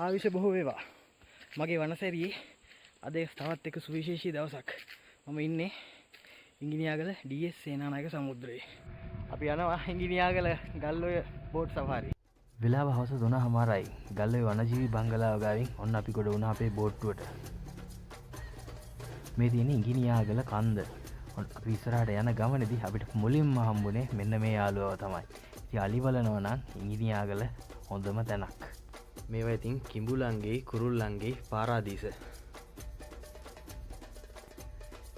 ආයුෂ බොහෝ වේවා. මගේ වනසැරියේ අද තවත් එක සුවිශේෂී දවසක්. මම ඉන්නේ ඉංගිනියාගල DS සේනානායක සමුද්‍රයේ. අපි යනවා ඉංගිනියාගල ගල්ඔය බෝට් සෆාරි. වෙලාව හවස 3:00යි. ගල්ඔය වනජීවි බංගලාව ගාවින් ඔන්න අපි ගොඩ වුණා අපේ බෝට්ටුවට. මේ තියෙන ඉංගිනියාගල කන්ද. අපි ඉස්සරහට යන ගමනේදී අපිට මුලින්ම හම්බුනේ මෙන්න මේ යාළුවව තමයි. ඉතින් අලි බලනවා නම් ඉංගිනියාගල හොඳම තැනක්. මේවා ඉතින් කිඹුලන්ගේ කුරුල්ලන්ගේ පාරාදීස.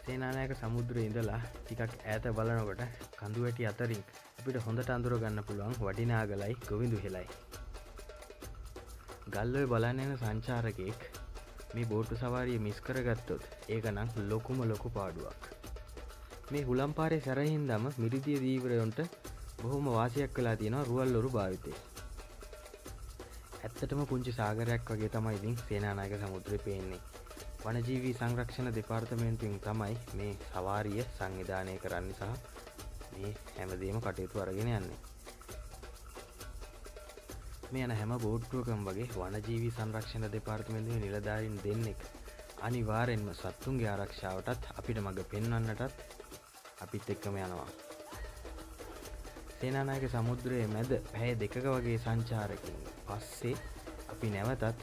සේනානායක සමුද්‍රයේ ඉඳලා ටිකක් ඈත බලනකොට කඳු වැටි අතරින් අපිට හොඳට අඳුර ගන්න පුළුවන් වටිනාගලයි ගොවිඳු හෙලයි. ගල්ඔය බලන්න යන සංචාරකයෙක් මේ බෝට්ටු සවාරිය මිස් කරගත්තොත් ඒක නම් ලොකුම ලොකු පාඩුවක්. මේ හුලම් පාරේ සැරහින්දම මිරිදිය දීවරයන්ට බොහොම වාසියක් වෙලා තියෙනවා රුවල් ඔරු භාවිතේ. ඇත්තටම පුංචි සාගරයක් වගේ තමයි ඉතින් සේනානායක සමුද්‍රේ පේන්නේ. වනජීවී සංරක්ෂණ දෙපාර්තමේන්තුවෙන් තමයි මේ සවාරිය සංවිධානය කරන්නේ සහ මේ හැමදේම කටයුතු අරගෙන යන්නේ. මේ යන හැම බෝට්ටුවකම වගේ වනජීවී සංරක්ෂණ දෙපාර්තමේන්තුවේ නිලධාරීන් දෙන්නෙක් අනිවාර්යෙන්ම සත්තුන්ගේ ආරක්ෂාවටත් අපිට මඟ පෙන්වන්නටත් අපිත් එක්කම යනවා. සේනානායක සමුද්‍රයේ මැද පැය 2ක වගේ සංචාරකින් පස්සේ අපි නැවතත්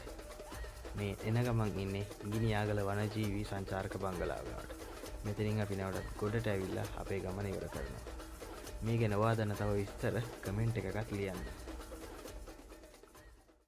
මේ එන ගමන් ඉන්නේ ඉංගිනියාගල වනජීවී සංචාරක බංගලාවට. මෙතනින් අපි නැවතත් ගොඩට ඇවිල්ලා අපේ ගමන ඉවර කරනවා. මේ ගැන ඔයා දන්න තව විස්තර කමෙන්ට් එකකට ලියන්න.